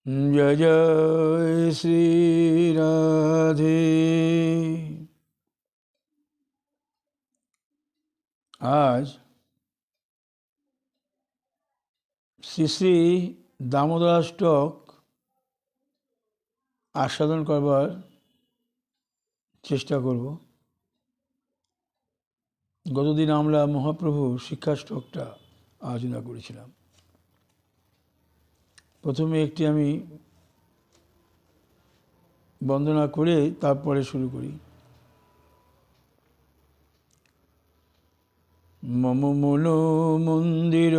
जय जय श्री राधे। आज শ্রী শ্রী দামোদরাষ্টক আস্বাদন করবার চেষ্টা করব। গতদিন আমরা মহাপ্রভুর শিক্ষাষ্টকটা আলোচনা করেছিলাম। প্রথমে একটি আমি বন্দনা করে তারপরে শুরু করি। মম মনো মন্দির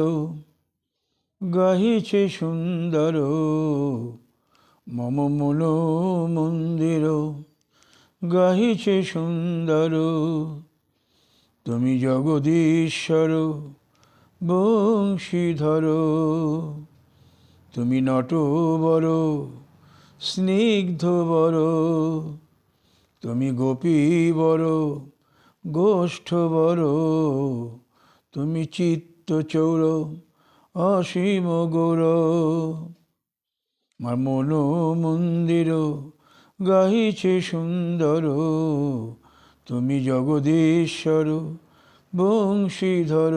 গাহিছে সুন্দর, মম মনো মন্দির গাহিছে সুন্দর, তুমি জগদীশ্বর বংশীধর, তুমি নটবর স্নিগ্ধবর, তুমি গোপীবর গোষ্ঠবর, তুমি চিত্তচৌর অসীম গৌর। আমার মন মন্দির গাহিছে সুন্দর, তুমি জগদীশ্বর বংশীধর,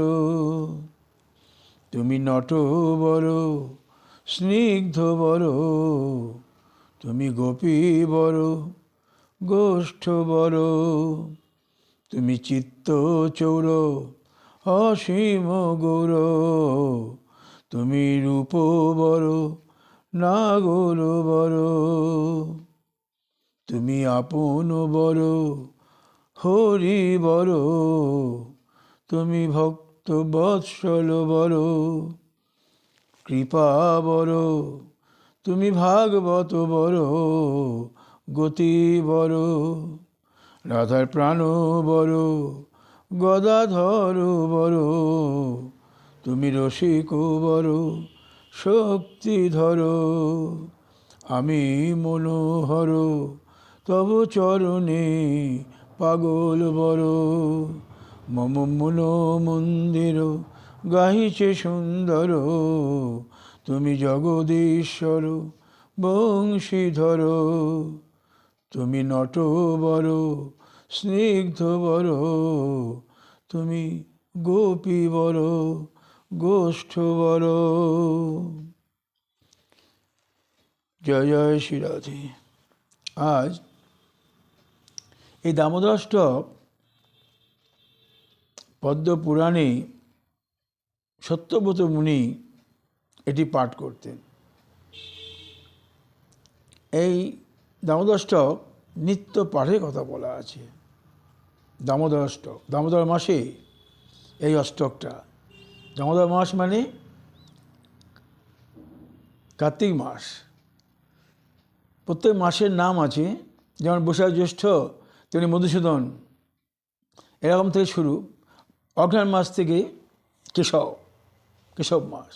তুমি নটবর স্নিগ্ধবর, তুমি গোপীবর গোষ্ঠবর, তুমি চিত্তচৌর অসীম গৌর, তুমি রূপবর নাগরবর, তুমি আপন বর হরিবর, তুমি ভক্ত বৎসল বর কৃপাবর, তুমি ভাগবত বর গতি বর, রাধার প্রাণ বর গদাধর বর, তুমি রসিক বর শক্তিধর, আমি মনোহর তব চরণে পাগল বর। মম মনো মন্দির গাহিছে সুন্দর, তুমি জগদীশ্বর বংশীধর, তুমি নটবর স্নিগ্ধবর, তুমি গোপীবর গোষ্ঠবর। জয় জয় শ্রী রাধে। আজ এই দামোদরাষ্টক পদ্মপুরাণে সত্যব্রত মুনি এটি পাঠ করতেন। এই দামোদরাষ্টক নিত্য পাঠের কথা বলা আছে। দামোদর অষ্টক, দামোদর মাসে এই অষ্টকটা। দামোদর মাস মানে কার্তিক মাস। প্রত্যেক মাসের নাম আছে, যেমন বৈশাখ জ্যৈষ্ঠ তেমনি মধুসূদন, এরকম থেকে শুরু। অঘ্রাণ মাস থেকে কেশব মাস।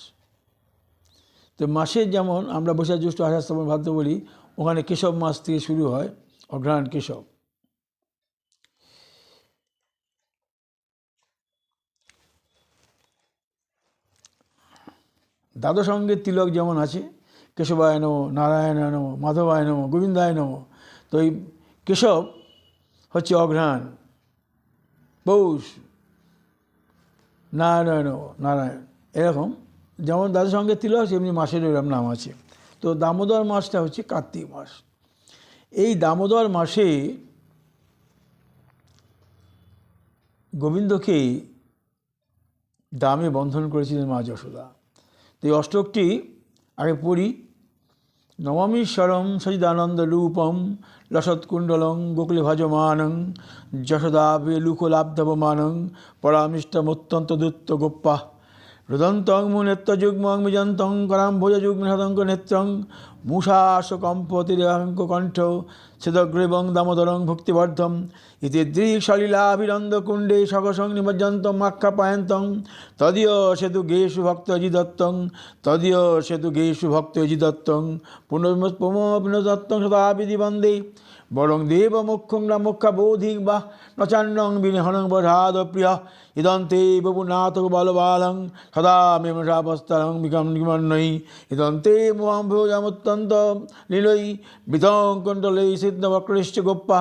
তো মাসের যেমন আমরা বৈশাখ জ্যৈষ্ঠ আষাঢ় শ্রাবণ ভাদ্র বলি, ওখানে কেশব মাস থেকে শুরু হয়, অঘ্রাণ কেশব। দ্বাদশ অঙ্গের তিলক যেমন আছে, কেশবায় নমঃ, নারায়ণায় নমঃ, মাধবায় নমঃ, গোবিন্দায় নমঃ। তো এই কেশব হচ্ছে অঘ্রাণ, পৌষ, নারায়ণ নারায়ণ, এরকম যেমন দ্বাদশ অঙ্গের তিলক সেমনি মাসের এরকম নাম আছে। তো দামোদর মাসটা হচ্ছে কার্তিক মাস। এই দামোদর মাসে গোবিন্দকে দামে বন্ধন করেছিলেন মা যশোদা। তো এই অষ্টকটি আগে পড়ি। নমামীশ্বরং সচিদানন্দ রূপম লসৎকুণ্ডলং গোকুলে ভজমানং যশোদাবে লুকলাব্ধবমানং পরামিষ্টমত্যন্ত দূত্ত গোপ্পা রুদন্তং মুনেত্রযুগ্মং মিজন্তং করাম্ভোজযুগ্মহতঙ্ক নেত্রং মূষাসকম্পতিরঙ্ক কণ্ঠ ছেদগ্রীবং দামোদরং ভক্তিবর্ধম ইতি দৃক্সলিলাভিনন্দকুণ্ডে সকসং নিমজ্জন্তং মাক্ষাপায়ন্তং তদীয় সেতু গেষু ভক্ত অজিদত্তং তদীয় সেতু গেষু ভক্ত অজিদত্তং পুনঃপুনদত্তং সদাবিধি বন্দে বরং দেব মুখ্যং না মুখ্যা বোধিং বা নচান্নং বিনিহনং বধাদ প্রিয় ইদন্তে বপুনাথ বলবালং সদা মেমসাপস্তরং বিকম্নৈ ইদন্তে মোহং ভোজামুত্তন্ত লীলৈ বিতং কুণ্ডলৈ সিদ্ধবক্রশ্চ গোপ্পা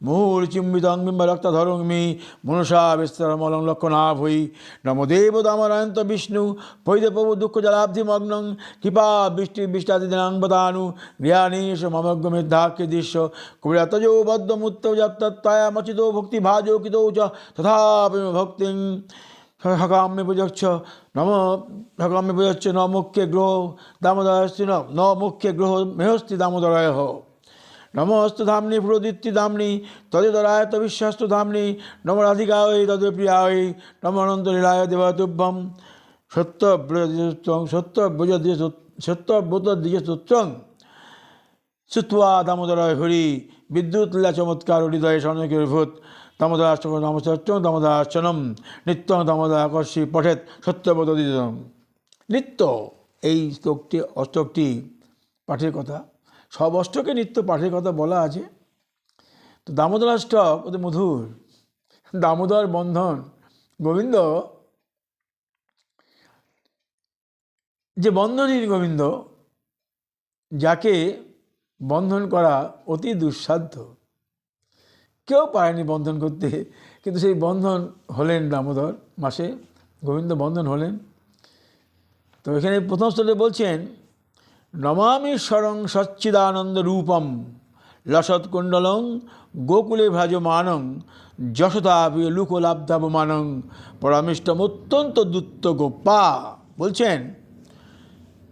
মুহূর্চিম্বিতং বিম্বরক্তধরং মে মনসা বিস্তরমলং লক্ষণাভৈ নমদেব দামরায়ন্ত বিষ্ণু পৈদেপবু দুঃখ জলাব্ধিমগ্নং কৃপা বৃষ্টি বৃষ্টাদিনাং বদানু জ্ঞানেশ মমগ্রমেধাখ্য দৃশ্য কুবিরাতজো বদ্ধমুত্তজাত্তত্তায়ামচিতো ভক্তিভাজো কিতো চ তথাপি ভক্তিং হকাম্যে প্রযচ্ছ নম হকাম্যে প্রযচ্ছ ন মুখ্যে গ্রহ দামোদরস্তি ন মুখ্যে গ্রহ মেহস্তি দামোদরায় নমস্তু ধামনি প্রদীপ্তি ধামনি তদেদরায় তবিশ্বাস্তু ধামনি নম রাধিকায় তদে প্রিয়ায় নম অনন্ত লীলায় দেবতুভ্যম সত্যব্রজদ্বিজসূত্রং শ্রুত্বা দামোদরায় হরি বিদ্যুৎ লীলা চমৎকার হৃদয়ে স্বর্ণকিরভূত দামোদরাষ্টক নমস্ত্রং দামোদরার্চনম নিত্যং দামোদরাকর্ষি পঠেত সত্যব্রতদ্বিজম। নিত্য এই অষ্টকটি পাঠের কথা, সব অষ্টকে নিত্য পাঠের কথা বলা আছে। তো দামোদরাষ্টক অতি মধুর, দামোদর বন্ধন, গোবিন্দ যে বন্ধনহীন গোবিন্দ, যাকে বন্ধন করা অতি দুঃসাধ্য, কেউ পারেনি বন্ধন করতে, কিন্তু সেই বন্ধন হলেন দামোদর মাসে, গোবিন্দ বন্ধন হলেন। তো এখানে প্রথম স্তরে বলছেন নমামি স্বরং সচ্চিদানন্দ রূপম লসৎকুণ্ডলং গোকুলে ভ্রাজমানং যশোদাপি লুকলাব্ধাবমানং পরমিষ্টম অত্যন্ত দূত্ত গোপা। বলছেন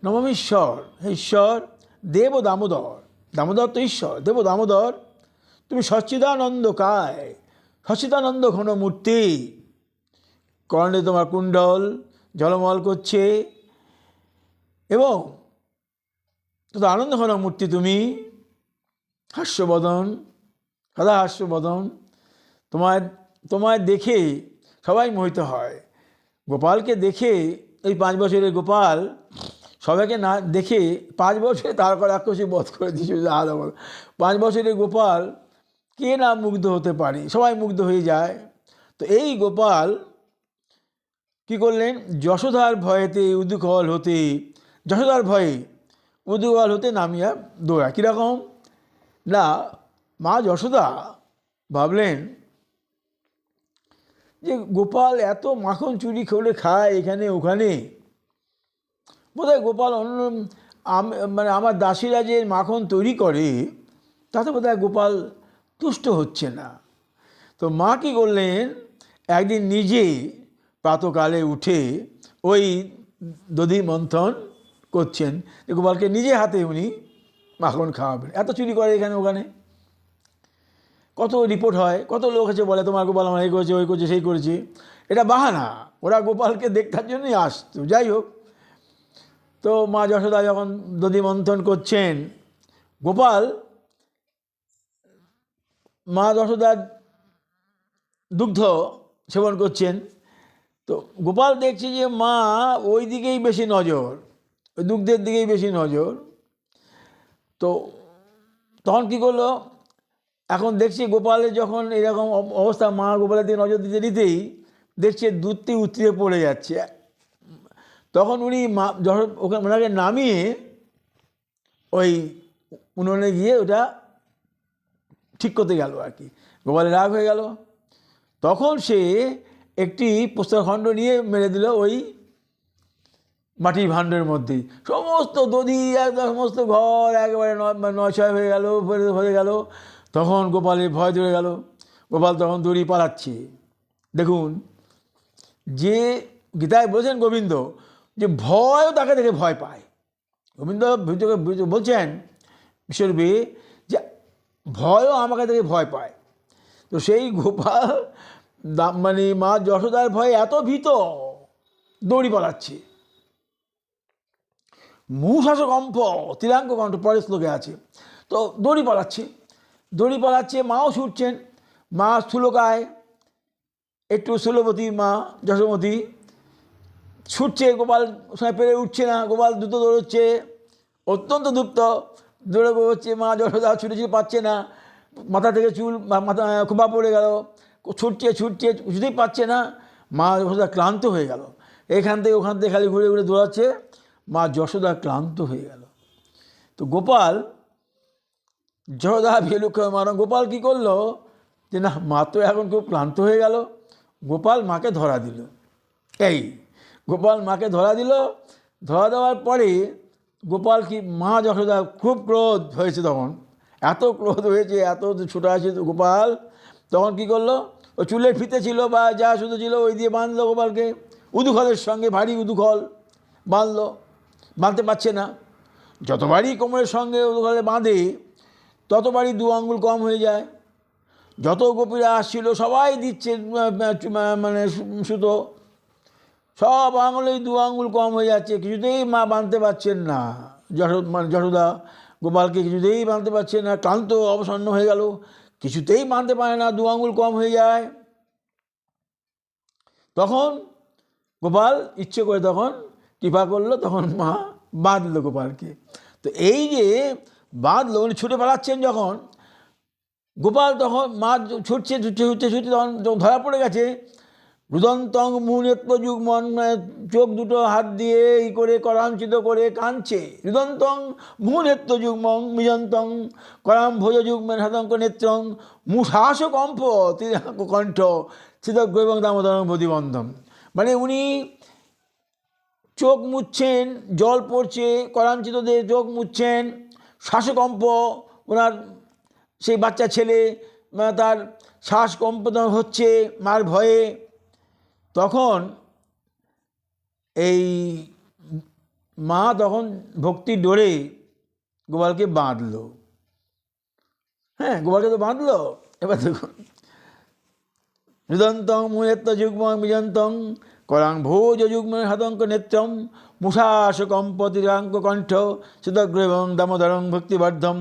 নমামীশ্বর, হে ঈশ্বর, দেব দামোদর, দামোদর তো ঈশ্বর, দেব দামোদর তুমি সচ্চিদানন্দ কায়, সচ্চিদানন্দ ঘন মূর্তি, কর্ণে তোমার কুণ্ডল ঝলমল করছে এবং তত আনন্দ ঘন মূর্তি তুমি, হাস্যবদন, সদা হাস্যবদন, তোমায় দেখে সবাই মোহিত হয়। গোপালকে দেখে, এই 5 বছরের গোপাল সবাইকে না দেখে 5 বছরে তারকা রাক্ষসী বধ করে দিয়েছে। 5 বছরের গোপাল কে না মুগ্ধ হতে পারে, সবাই মুগ্ধ হয়ে যায়। তো এই গোপাল কি করলেন, যশোদার ভয়েতে উদুকল হতে, যশোদার ভয়ে উদুকল হতে নামিয়া দৌড়া। কীরকম না, মা যশোদা ভাবলেন যে গোপাল এত মাখন চুরি করে খায় এখানে ওখানে, বোধহয় গোপাল অন্য মানে আমার দাসীরা যে মাখন তৈরি করে তাতে বোধহয় গোপাল তুষ্ট হচ্ছে না। তো মা কী করলেন, একদিন নিজে প্রাতকালে উঠে ওই দধি মন্থন করছেন, গোপালকে নিজে হাতে উনি মাখন খাওয়াবেন। এত চুরি করে এখানে ওখানে, কত রিপোর্ট হয়, কত লোক আছে বলে তোমার গোপাল আমার এই করেছে, ওই করেছে, সেই করেছে। এটা বাহানা, ওরা গোপালকে দেখার জন্যই আসতো। যাই হোক, তো মা যশোদা যখন দধি মন্থন করছেন, গোপাল মা যশোদার দুগ্ধ সেবন করছেন। তো গোপাল দেখছে যে মা ওই দিকেই বেশি নজর, ওই দুগ্ধের দিকেই বেশি নজর। তো তখন কী করলো, এখন দেখছি গোপালের যখন এরকম অবস্থা, মা গোপালের দিকে নজর দিতে দিতেই দেখছে দুধটি উতরে পড়ে যাচ্ছে। তখন উনি ওনাকে নামিয়ে ওই উনুনে গিয়ে ওটা ঠিক করতে গেল আর কি। গোপালের রাগ হয়ে গেল, তখন সে একটি প্রস্তরখণ্ড নিয়ে মেরে দিল ওই মাটির ভাণ্ডের মধ্যে। সমস্ত দধি সমস্ত ঘর একেবারে 9-6 হয়ে গেল, ভরে গেল। তখন গোপালের ভয় ধরে গেল, গোপাল তখন দড়ি পালাচ্ছে। দেখুন, যে গীতায় বলেছেন গোবিন্দ যে ভয়ও তাকে দেখে ভয় পায়। গোবিন্দ বলছেন বিশ্বরূপে যে ভয়ও আমাকে দেখে ভয় পায়। তো সেই গোপাল মানে মা যশোদার ভয়ে এত ভীত, দড়ি পালাচ্ছে। মূষাস কম্প তিরাঙ্গ কণ্ঠ পরের শ্লোকে আছে। তো দড়ি পালাচ্ছে, মাও ছুটছেন। মা স্থূলকায়, একটু স্থূলবতী মা যশোমতী ছুটছে, গোপাল সময় পেরে উঠছে না, গোপাল দ্রুত দৌড়চ্ছে, অত্যন্ত দ্রুত দৌড়ে হচ্ছে। মা যশোদা ছুটেছে, পাচ্ছে না। মাথা থেকে চুল মাথা খোপা পড়ে গেল, ছুটছে ছুটছে কিছুতেই পাচ্ছে না। মা যশোদা ক্লান্ত হয়ে গেল, এখান থেকে ওখান থেকে খালি ঘুরে ঘুরে দৌড়াচ্ছে, মা যশোদা ক্লান্ত হয়ে গেল। তো গোপাল যশোদা ভেলুকে মারো, গোপাল কী করলো যে না মা তো এখন খুব ক্লান্ত হয়ে গেল, গোপাল মাকে ধরা দিল। এই গোপাল মাকে ধরা দিল, ধরা দেওয়ার পরে গোপাল কি মা যশোদা খুব ক্রোধ হয়েছে, তখন এত ক্রোধ হয়েছে, এত ছোটা আছে গোপাল, তখন কি করলো, ও চুলের ফিতে ছিল বা যা শুধু ছিল ওই দিয়ে বাঁধলো গোপালকে, উদুখলের সঙ্গে ভারী উদুখল বাঁধলো, বাঁধতে পারছে না। যতবারই কোমরের সঙ্গে উদুখলে বাঁধে ততবারই 2 আঙ্গুল কম হয়ে যায়। যত গোপীরা আসছিল সবাই দিচ্ছে মানে সুতো, সব আঙুলেই 2 আঙ্গুল কম হয়ে যাচ্ছে, কিছুতেই মা বাঁধতে পারছেন না। যশোদা গোপালকে কিছুতেই বাঁধতে পারছেন না, ক্লান্ত অবসন্ন হয়ে গেল, কিছুতেই বাঁধতে পারে না, 2 আঙ্গুল কম হয়ে যায়। তখন গোপাল ইচ্ছে করে তখন কৃপা করলো, তখন মা বাঁধলো গোপালকে। তো এই যে বাঁধলো, উনি ছুটে পালাচ্ছেন যখন, গোপাল তখন মা ছুটছে ছুটছে ছুটছে ছুটছে, তখন ধরা পড়ে গেছে। রুদন্তং মুনেত্ব যুগ্মন, চোখ দুটো হাত দিয়ে ই করে করাঞ্চিত করে কাঁদছে। রুদন্তং মুনেত্ব যুগ্মং মিজন্তং করাম ভোজ যুগ্মেন হাতঙ্ক নেত্রং মুশাস কম্প তিরাঙ্ক কণ্ঠ স্থিতগ্র এবং দামোদরং প্রতিবন্ধম। মানে উনি চোখ মুছছেন, জল পড়ছে, করাঞ্চিত দিয়ে চোখ মুছছেন, শ্বাসকম্প, ওনার সেই বাচ্চা ছেলে তার শ্বাসকম্প হচ্ছে মার ভয়ে। তখন এই মা তখন ভক্তির ডোরে গোপালকে বাঁধলো। হ্যাঁ, গোপালকে তো বাঁধলো। এবার দেখুন, হৃদন্তং মুয়েত্ত যুগ্মং বিজন্তং করাং ভোজ যুগ্মের হাতঙ্ক নেত্রম মুষাস কম্পতিরাঙ্ক কণ্ঠ শীতগ্র এবং দামোদরং ভক্তিবর্ধম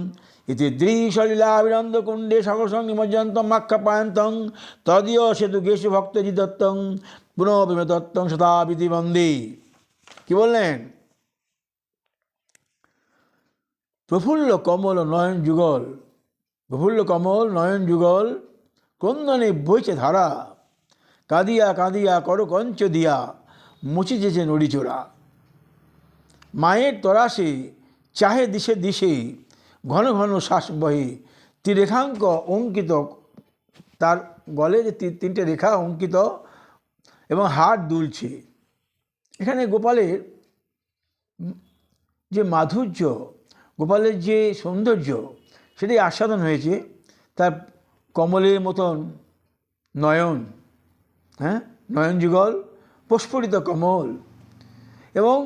ইতি দৃশলীলাবিনন্দ কুণ্ডে সকসং নিমজ্জন্তং মাক্ষাপায়ন্তং তদীয় সেতু গেশু ভক্তজিদত্তং পুনঃবিমতত্তং শতাবিধি বন্দে। কি বললেন? প্রফুল্ল কমল নয়ন যুগল, প্রফুল্ল কমল নয়ন যুগল ক্রন্দনে বইছে ধারা, কাঁদিয়া কাঁদিয়া করকঞ্চ দিয়া মুছিতেছে নড়িচোড়া। মায়ের তরাসে চাহে দিশে দিশে ঘন ঘন শ্বাস বহে, ত্রিরেখাঙ্ক অঙ্কিত, তার গলে যে 3টে রেখা অঙ্কিত এবং হাত দুলছে। এখানে গোপালের যে মাধুর্য, গোপালের যে সৌন্দর্য, সেটাই আস্বাদন হয়েছে। তার কমলের মতন নয়ন, হ্যাঁ, নয়ন যুগল প্রস্ফুটিত কমল, এবং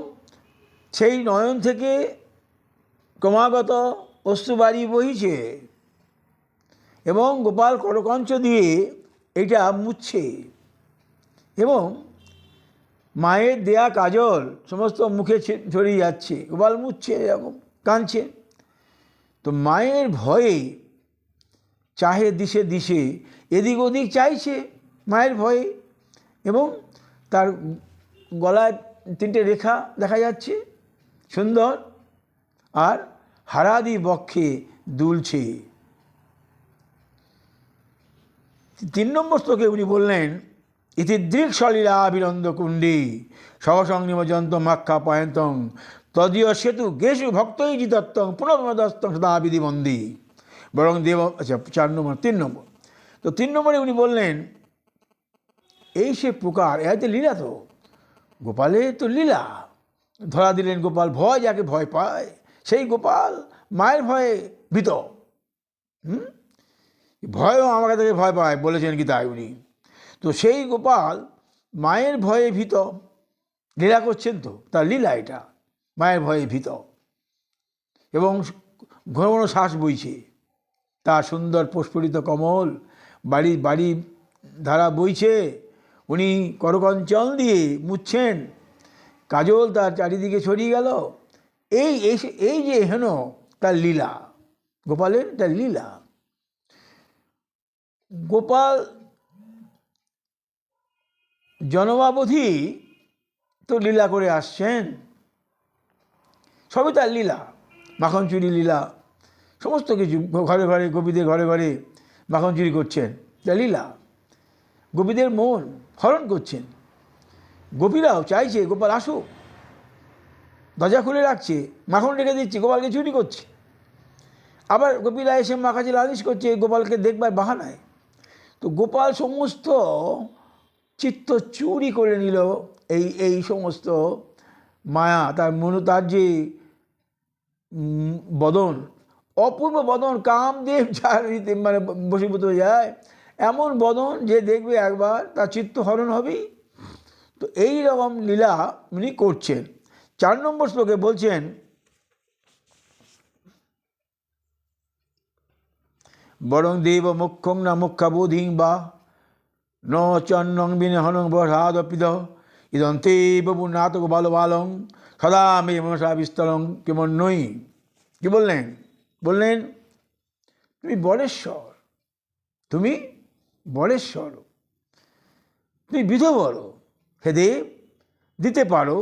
সেই নয়ন থেকে ক্রমাগত অশ্রুবারি বহিছে, এবং গোপাল করকঞ্চ দিয়ে এটা মুছছে, এবং মায়ের দেয়া কাজল সমস্ত মুখে ছড়িয়ে যাচ্ছে, গোপাল মুছছে, এরকম কাঁদছে। তো মায়ের ভয়ে চাহে দিশে দিশে, এদিক ওদিক চাইছে মায়ের ভয়ে, এবং তার গলায় 3টে রেখা দেখা যাচ্ছে সুন্দর, আর হারাদি বক্ষে দুলছে। 3 নম্বর শ্লোকে উনি বললেন ইতি দৃক্সলীলা বিনন্দ কুণ্ডে সহসং নিমজ্জন্ত মাক্ষা পয়ন্তং তদীয় সেতু গেশু ভক্তই জিতত্তং পুনঃদত্তং সদাবিধি বন্দী। বরং দেব, আচ্ছা 4 নম্বর, 3 নম্বর। তো 3 নম্বরে উনি বললেন এই সে প্রকার, এ তো লীলা, তো গোপালের তো লীলা। ধরা দিলেন গোপাল, ভয় যাকে ভয় পায় সেই গোপাল মায়ের ভয়ে ভীত। ভয়ও আমার কাছে ভয় পায় বলেছেন কি তাই উনি। তো সেই গোপাল মায়ের ভয়ে ভীত, লীলা করছেন, তো তার লীলা এটা, মায়ের ভয়ে ভীত, এবং ঘন ঘন শ্বাস বইছে, তার সুন্দর প্রস্ফুটিত কমল বাড়ি বাড়ি ধারা বইছে, উনি করকঞ্চল দিয়ে মুছছেন, কাজল তার চারিদিকে ছড়িয়ে গেল। এই এই যে হেন তার লীলা, গোপালের তার লীলা। গোপাল জন্মাবধি তো লীলা করে আসছেন, সবই তার লীলা, মাখন চুরি লীলা, সমস্ত কিছু ঘরে ঘরে, গোপীদের ঘরে ঘরে মাখন চুরি করছেন, যা লীলা। গোপীদের মন হরণ করছেন, গোপীরাও চাইছে গোপাল আসুক, দরজা খুলে রাখছে, মাখন রেখে দিচ্ছে, গোপালকে চুরি করছে। আবার গোপীরা এসে মা কাছে লালিশ করছে গোপালকে দেখবার বাহানায়। তো গোপাল সমস্ত চিত্ত চুরি করে নিল। এই সমস্ত মায়া, তার যে বদন, অপূর্ব বদন, কামদেব যার মানে বশীভূত হয়ে যায়, এমন বদন যে দেখবে একবার তার চিত্ত হরণ হবেই। তো এই রকম লীলা উনি করছেন। 4 নম্বর শ্লোকে বলছেন, বরং দেব মুখ্যং না মুখ্যাবোধিং বা ন চন্নং বিনহনং বরাদপিদ ইদন্তে বাবু নাতক বাল বালং সদা মে মনসা বিস্তলং কেমন নই। কি বললেন? বললেন তুমি বরেশ্বর, তুমি বরেশ্বর, তুমি বিধবর, হে দেব দিতে পারো,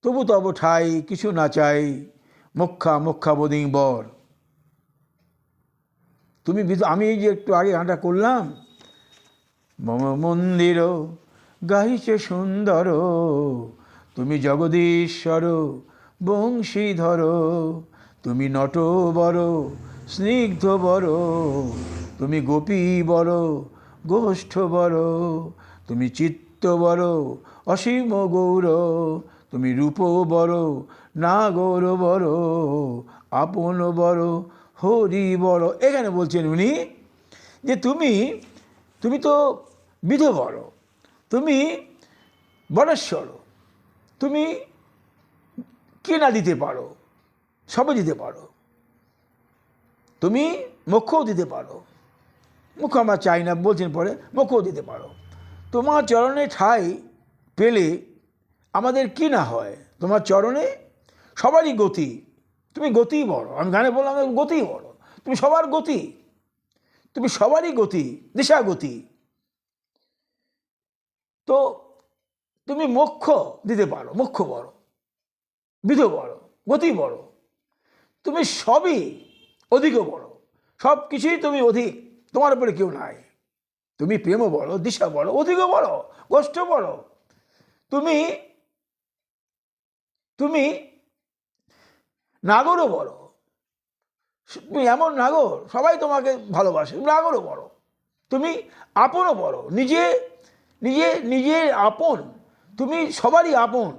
তবু তব ঠাই কিছু না চাই, মুখ্যাবোধিং বর। তুমি আমি এই যে একটু আগে গানটা করলাম, মম মন্দির গাহিছে সুন্দর, তুমি জগদীশ্বর বংশীধর, তুমি নট বড় স্নিগ্ধ বড়, তুমি গোপী বড় গোষ্ঠ বড়, তুমি চিত্ত বড় অসীম গৌর, তুমি রূপ বড় নাগর বড়, আপন বড় হরি বড়। এখানে বলছেন উনি যে তুমি তো বিধবর, তুমি বরেশ্বর, তুমি কে না দিতে পারো, সবই দিতে পারো, তুমি মোক্ষও দিতে পারো, মোক্ষ আমরা চাই না বলছেন, পরে মোক্ষও দিতে পারো। তোমার চরণে ঠাঁই পেলে আমাদের কি না হয়, তোমার চরণে সবারই গতি, তুমি গতিই বড়। আমি গানে বললাম গতিই বড়, তুমি সবার গতি, তুমি সবারই গতি, দিশা গতি। তো তুমি মোক্ষ দিতে পারো, মোক্ষ বড়, বিধ বড়, গতি বড়, তুমি সবই অধিক বড়, সব কিছুই তুমি অধিক, তোমার উপরে কেউ নাই। তুমি প্রেম বড়, দিশা বড়, অধিক বড়, গোষ্ঠ বড়, তুমি তুমি নাগরও বড়, তুমি এমন নাগর সবাই তোমাকে ভালোবাসে, নাগরও বড়, তুমি আপনও বড়, নিজে নিজে নিজের আপন, তুমি সবারই আপন,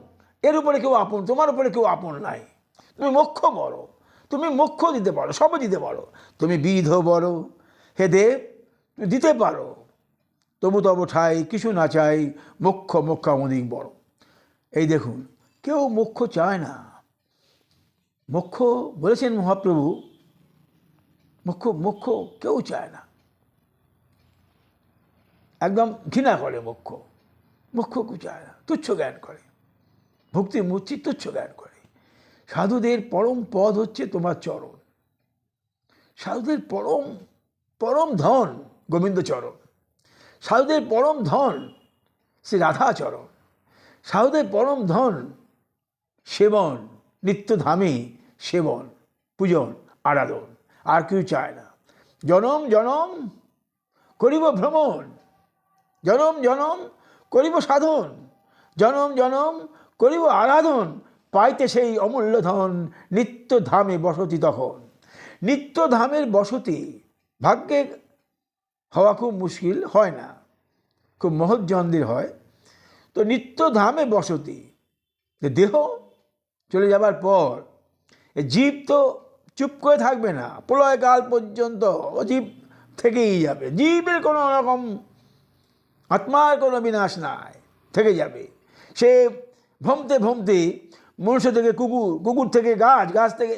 এর উপরে কেউ আপন, তোমার উপরে কেউ আপন নাই। তুমি মোক্ষ বড়, তুমি মোক্ষ দিতে পারো, সবই দিতে পারো, তুমি বিধ বড়, হে দেব তুমি দিতে পারো, তবু তব ঠাই কিছু না চাই, মোক্ষামধিক বড়। এই দেখুন, কেউ মোক্ষ চায় না। মোক্ষ বলেছেন মহাপ্রভু, মোক্ষ কেউ চায় না, একদম ঘৃণা করে মোক্ষ কেউ চায় না, তুচ্ছ জ্ঞান করে, ভক্তির মূর্তি তুচ্ছ জ্ঞান করে। সাধুদের পরম পদ হচ্ছে তোমার চরণ, সাধুদের পরম ধন গোবিন্দ চরণ, সাধুদের পরম ধন শ্রী রাধা চরণ, সাধুদের পরম ধন সেবন, নিত্যধামে সেবন, পূজন, আরাধন, আর কেউ চায় না। জনম জনম করিব ভ্রমণ, জনম জনম করিব সাধন, জনম জনম করিব আরাধন, পাইতে সেই অমূল্য ধন, নিত্যধামে বসতি তখন। নিত্যধামের বসতি ভাগ্যে হওয়া খুব মুশকিল, হয় না, খুব মহৎজনদের হয়। তো নিত্যধামে বসতি, দেহ চলে যাবার পর জীব তো চুপ করে থাকবে না, প্রলয়কাল পর্যন্ত জীব থেকেই যাবে, জীবের কোনো রকম আত্মার কোনো বিনাশ নাই, থেকে যাবে। সে ভ্রমতে ভ্রমতে মনুষ্য থেকে কুকুর, কুকুর থেকে গাছ, গাছ থেকে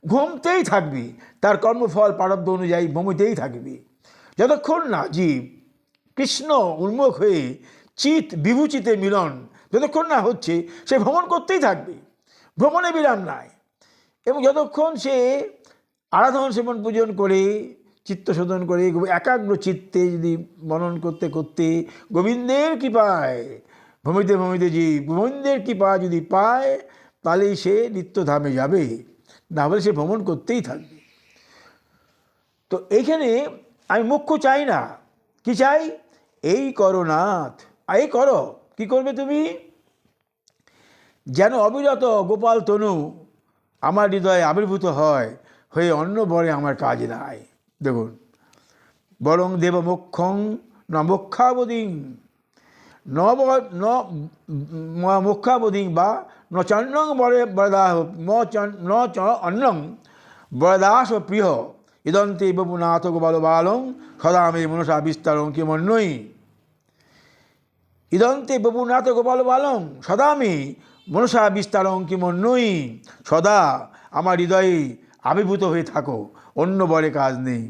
ঘুমতেই থাকবি, তার কর্মফল প্রারব্ধ অনুযায়ী ভ্রমিতেই থাকবি, যতক্ষণ না জীব কৃষ্ণ উন্মুখ হয়ে চিত বিভূচিতে মিলন যতক্ষণ না হচ্ছে, সে ভ্রমণ করতেই থাকবে, ভ্রমণে বিরাম নাই। এবং যতক্ষণ সে আরাধন সেবন পূজন করে, চিত্ত শোধন করে, একাগ্র চিত্তে যদি মনন করতে করতে গোবিন্দের কৃপায় ভ্রমিতে ভ্রমিতে জীব গোবিন্দের কৃপা যদি পায়, তাহলেই সে নিত্যধামে যাবে, না হলে সে ভ্রমণ করতেই থাকবে। তো এইখানে আমি মুখ্য চাই না, কি চাই? এই করো নাথ, এই করো। কি করবে তুমি? যেন অবিরত গোপাল তনু আমার হৃদয়ে আবির্ভূত হয়, হয়ে অন্য বরে আমার কাজ নাই। দেখুন, বরং দেব মোক্ষং ন মোক্ষাবধিং মোক্ষাবধিং বা ন চন্নং বরে বরদাহ ন চ অন্নং বরদাস প্রিয় ইদন্তে বপুনাথ গোপাল বালং সদা মে মনসা বিস্তারং কিমন্যই। ইদন্তে বপুনাথ গোপাল বালং সদা মে মনসা বিস্তারং কিমন্যই। সদা আমার হৃদয়ে আবির্ভূত হয়ে থাকো, অন্য বরে কাজ নেই,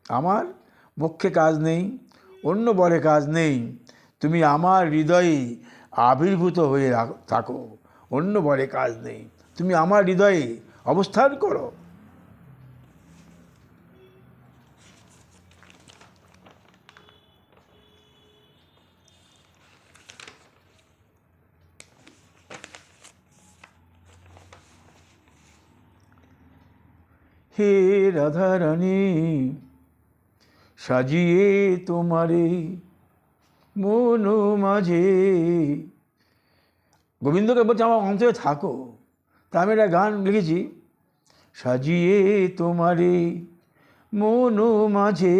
আমার মুখ্যে কাজ নেই, অন্য বরে কাজ নেই, তুমি আমার হৃদয়ে আবির্ভূত হয়ে থাকো, অন্য বরে কাজ নেই, তুমি আমার হৃদয়ে অবস্থান করো। হে রাধারানী সাজিয়ে তোমারে মন মাঝে, গোবিন্দকে বলছে আমার অন্তরে থাকো। তা আমি একটা গান লিখেছি, সাজিয়ে তোমারে মন মাঝে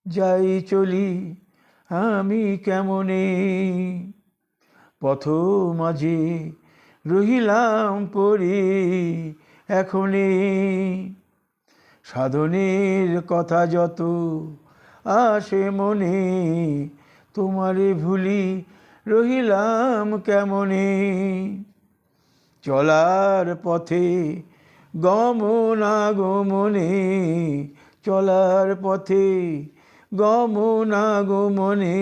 যাই চলি আমি কেমনে, পথ মাঝে রহিলাম পড়ে এখনে, সাধনের কথা যত আসে মনে, তোমারে ভুলি রহিলাম কেমনে, চলার পথে গমনাগমনে, চলার পথে গমনাগমনে,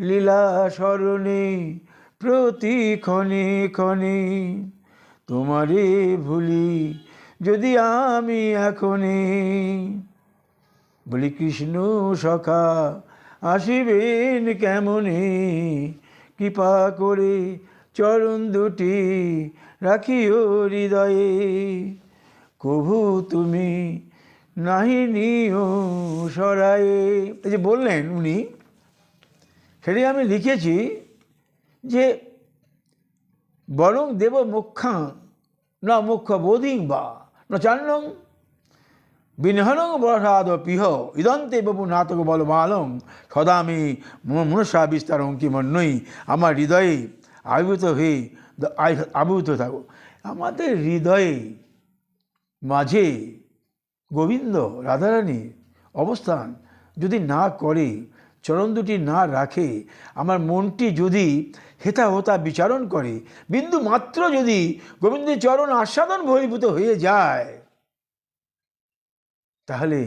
লীলা স্মরণে প্রতি ক্ষণে ক্ষণে, তোমারে ভুলি যদি আমি এখনে, বলি কৃষ্ণ সখা আসিবেন কেমনে, কৃপা করে চরণ দুটি রাখিও হৃদয়ে, কভু তুমি নাহি নিও সরায়ে। এই যে বললেন উনি, সেটাই আমি লিখেছি যে বরং দেব মুখ্যাং ন মুখ্য বোধিং বা ন চান্নং বিনহনং বরসাদ পিহ ইদন্তে বপু নাটক বল বালং সদা আমি মনসা বিস্তারং কিমন্যই। আমার হৃদয়ে আবির্ভূত হয়ে আবির্ভূত থাকো। আমাদের হৃদয়ে মাঝে গোবিন্দ রাধারানীর অবস্থান যদি না করে, চরণ দুটি না রাখে, আমার মনটি যদি হেতা হোতা বিচারণ করে, বিন্দু মাত্র যদি গোবিন্দের চরণ আস্বাদন বহির্ভূত হয়ে যায়, তাহলে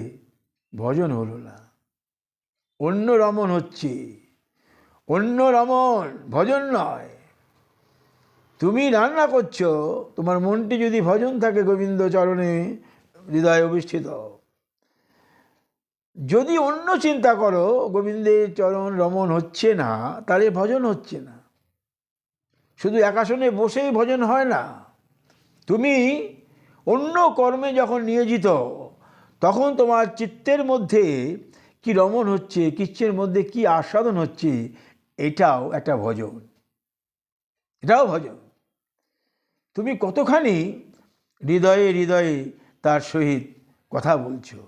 ভজন হলো না, অন্য রমণ হচ্ছে, অন্য রমণ, ভজন নয়। তুমি রান্না করছো, তোমার মনটি যদি ভজন থাকে গোবিন্দ চরণে হৃদয়ে অধিষ্ঠিত, যদি অন্য চিন্তা করো গোবিন্দের চরণ রমণ হচ্ছে না, তাহলে ভজন হচ্ছে না। শুধু একাসনে বসেই ভজন হয় না, তুমি অন্য কর্মে যখন নিয়োজিত, তখন তোমার চিত্তের মধ্যে কি রমণ হচ্ছে, চিত্তের মধ্যে কি আস্বাদন হচ্ছে, এটাও একটা ভজন, এটাও ভজন। তুমি কতখানি হৃদয়ে হৃদয়ে তার সহিত কথা বলছো।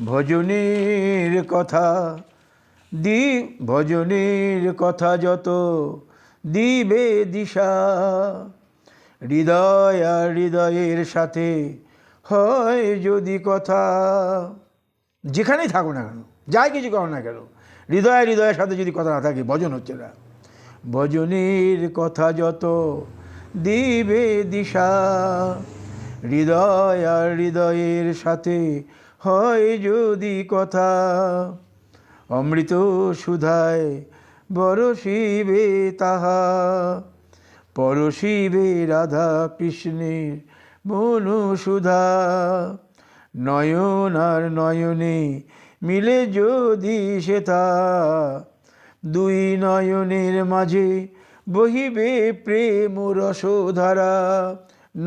ভজনের কথা ভজনের কথা যত দিবে দিশা, হৃদয় আর হৃদয়ের সাথে হয় যদি কথা, যেখানেই থাকো না কেন, যাই কিছু করো না কেন, হৃদয় হৃদয়ের সাথে যদি কথা না থাকে, ভজন হচ্ছে না। ভজনের কথা যত দিবে দিশা, হৃদয় আর হৃদয়ের সাথে হয় যদি কথা, অমৃত সুধায় বরসিবে তাহা, পরশিবে রাধা কৃষ্ণের মনুসুধা। নয়ন আর নয়নে মিলে যদি সেথা, দুই নয়নের মাঝে বহিবে প্রেম রসধারা।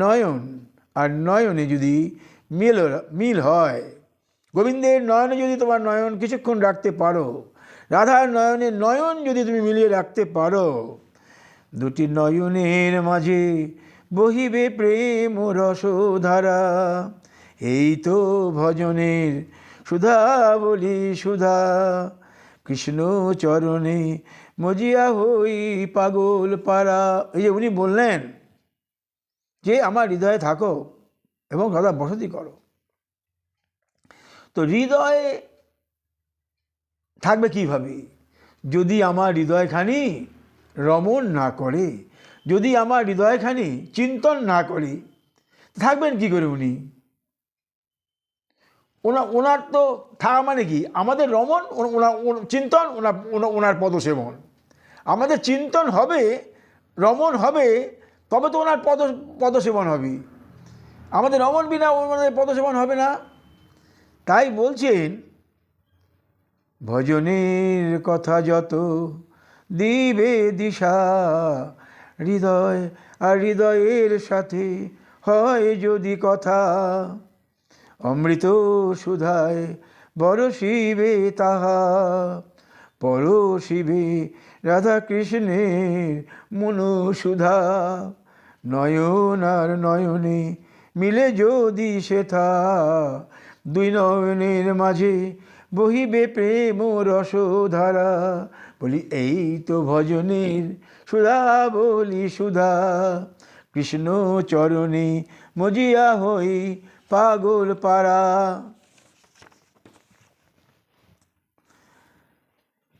নয়ন আর নয়নে যদি মিল হয়, গোবিন্দের নয়নে যদি তোমার নয়ন কিছুক্ষণ রাখতে পারো, রাধার নয়নে নয়ন যদি তুমি মিলিয়ে রাখতে পারো, দুটি নয়নের মাঝে বহিবে প্রেম রসধারা। এই তো ভজনের সুধা বলি সুধা, কৃষ্ণ চরণে মজিয়া হই পাগল পারা। এই যে উনি বললেন যে আমার হৃদয়ে থাকো এবং সদা বসতি করো। তো হৃদয়ে থাকবে কীভাবে? যদি আমার হৃদয়খানি রমণ না করে, যদি আমার হৃদয়খানি চিন্তন না করে, থাকবেন কি করে উনি? ওনার তো থাকা মানে কি? আমাদের রমণ, চিন্তন, ওনার পদসেবন। আমাদের চিন্তন হবে, রমণ হবে, তবে তো ওনার পদসেবন হবে। আমাদের রমণ বিনা ওনাদের পদসেবন হবে না। তাই বলছেন, ভজনের কথা যত দিবে দিশা, হৃদয় আর হৃদয়ের সাথে হয় যদি কথা, অমৃত সুধায় বরশিবে তাহা, পরশিবে রাধা কৃষ্ণের মনুসুধা। নয়ন আর নয়নে মিলে যদি সেথা, দুই নয়নের মাঝে বহিবে প্রেম রসধারা। বলি এই তো ভজনের সুধা বলি সুধা, কৃষ্ণ চরণে মজিয়া হই পাগল পারা।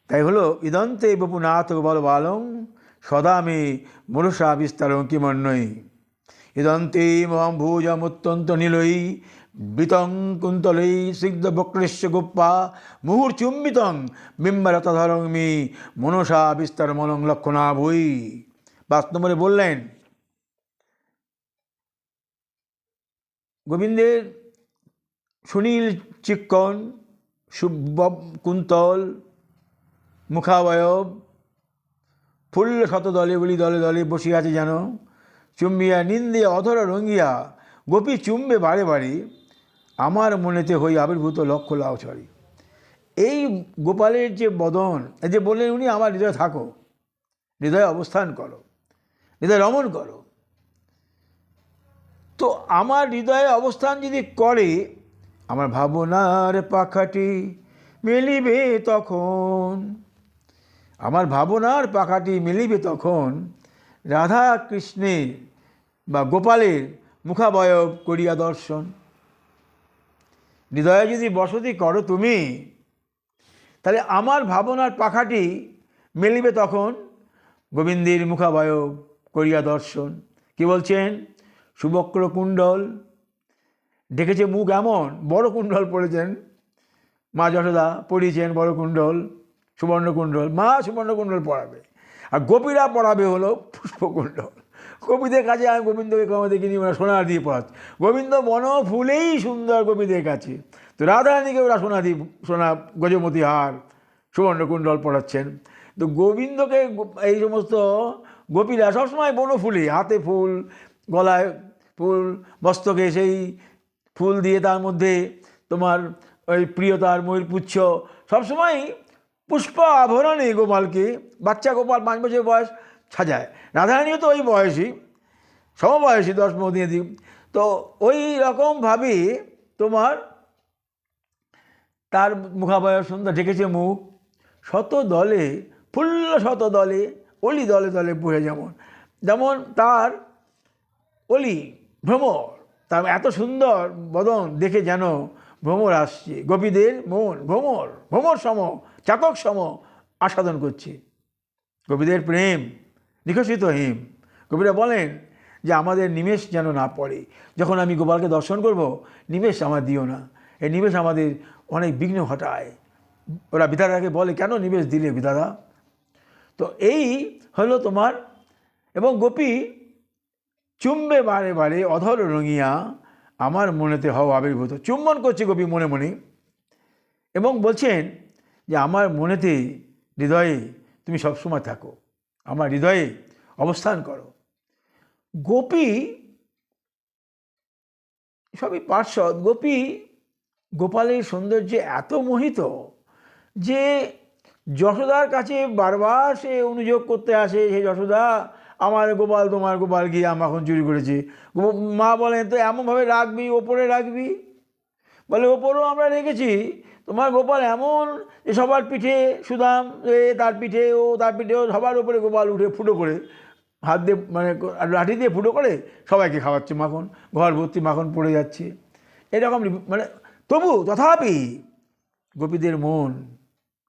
তাই হলো ইদন্তে বপুনাথ বল বালং সদা মে মনসা বিস্তারং কিমন্যই। ইদন্তে মহম ভুজমুত্যন্ত নীলই বৃতং কুন্তলই সিগ্ধ বক্রেশ্য গোপ্পা, মুহুর্চুম্বিতং বিম্বরতধরং মে মনসা বিস্তার মলং লক্ষণা ভুই। 5 নম্বরে বললেন, গোবিন্দের সুনীল চিক্কণ, কুন্তল মুখাবয়ব, ফুল্ল শতদলে বলি দলে দলে বসিয়া আছে যেন, চুম্বিয়া নিন্দিয়া অধর রঙ্গিয়া গোপী চুম্বে বারে বারে, আমার মনেতে হই আবির্ভূত লক্ষ লাউছড়ি। এই গোপালের যে বদন, এই যে বললেন উনি আমার হৃদয়ে থাকো, হৃদয়ে অবস্থান করো, হৃদয়ে রমণ করো। তো আমার হৃদয়ে অবস্থান যদি করে, আমার ভাবনার পাখাটি মেলিবে তখন, আমার ভাবনার পাখাটি মেলিবে তখন রাধা কৃষ্ণের বা গোপালের মুখাবয়ব করিয়া দর্শন। হৃদয়ে যদি বসতি করো তুমি, তাহলে আমার ভাবনার পাখাটি মেলিবে তখন গোবিন্দের মুখাবয়ব করিয়া দর্শন। কি বলছেন? সুবক্র কুণ্ডল, দেখেছে মুখ এমন, বড় কুণ্ডল পড়েছেন মা যশোদা, পড়িয়েছেন বড় কুণ্ডল, সুবর্ণকুণ্ডল। মা সুবর্ণকুণ্ডল পড়াবে, আর গোপীরা পড়াবে হলো পুষ্পকুণ্ডল। গোপীদের কাছে আমি গোবিন্দকে কখনো দেখিনি, ওরা সোনার দিয়ে পড়াচ্ছে। গোবিন্দ বন ফুলেই সুন্দর গোপীদের কাছে, তো রাধারানীকে ওরা সোনা গজমতি হার সুবর্ণকুণ্ডল পড়াচ্ছেন। তো গোবিন্দকে এই সমস্ত গোপীরা সবসময় বনফুলে, হাতে ফুল, গলায় ফুল, মস্তকে সেই ফুল দিয়ে তার মধ্যে তোমার ওই প্রিয়তার ময়ূরপুচ্ছ, সবসময় পুষ্প আভরণে গোপালকে, বাচ্চা গোপাল 5 বছর বয়স সাজায়। রাধারানীও তো ওই বয়সী, সমবয়সী, 10 দিয়ে দিই। তো ওই রকমভাবে তোমার তার মুখাবয়ব সুন্দর, ঢেকেছে মুখ, শত দলে ফুল্ল শত দলে, অলি দলে দলে বহে, যেমন তার অলি ভ্রমর, তার এত সুন্দর বদন দেখে যেন ভ্রমর আসছে। গোপীদের মন ভ্রমর সম, চাতক সম আস্বাদন করছে। গোপীদের প্রেম নিকশিত হিম। কবিরা বলেন যে আমাদের নিমেষ যেন না পড়ে, যখন আমি গোপালকে দর্শন করব, নিমেষ আমার দিও না। এই নিমেষ আমাদের অনেক বিঘ্ন ঘটায়। ওরা বিধাতাকে বলে, কেন নিমেষ দিলে বিধাতা? তো এই হলো তোমার এবং গোপী চুম্বে বারে বারে অধর রঙিয়া আমার মনেতে হও আবির্ভূত। চুম্বন করছে গোপী মনে মনে এবং বলছেন যে আমার মনেতে, হৃদয়ে তুমি সবসময় থাকো, আমার হৃদয়ে অবস্থান করো। গোপী সবই পার্শ্বদ। গোপী গোপালের সৌন্দর্যে এত মোহিত যে যশোদার কাছে বারবার সে অনুযোগ করতে আসে, হে যশোদা, আমার গোপাল, তোমার গোপাল গিয়ে মাখন চুরি করেছে। মা বলেন, তো এমনভাবে রাখবি, ওপরে রাখবি? বলে, ওপরেও আমরা রেখেছি, তোমার গোপাল এমন যে সবার পিঠে সুদাম, তার পিঠে ও, তার পিঠেও, সবার ওপরে গোপাল উঠে ফুটো করে হাত দিয়ে, মানে লাঠি দিয়ে ফুটো করে সবাইকে খাওয়াচ্ছে মাখন, ঘর ভর্তি মাখন পড়ে যাচ্ছে। এরকম মানে তথাপি গোপীদের মন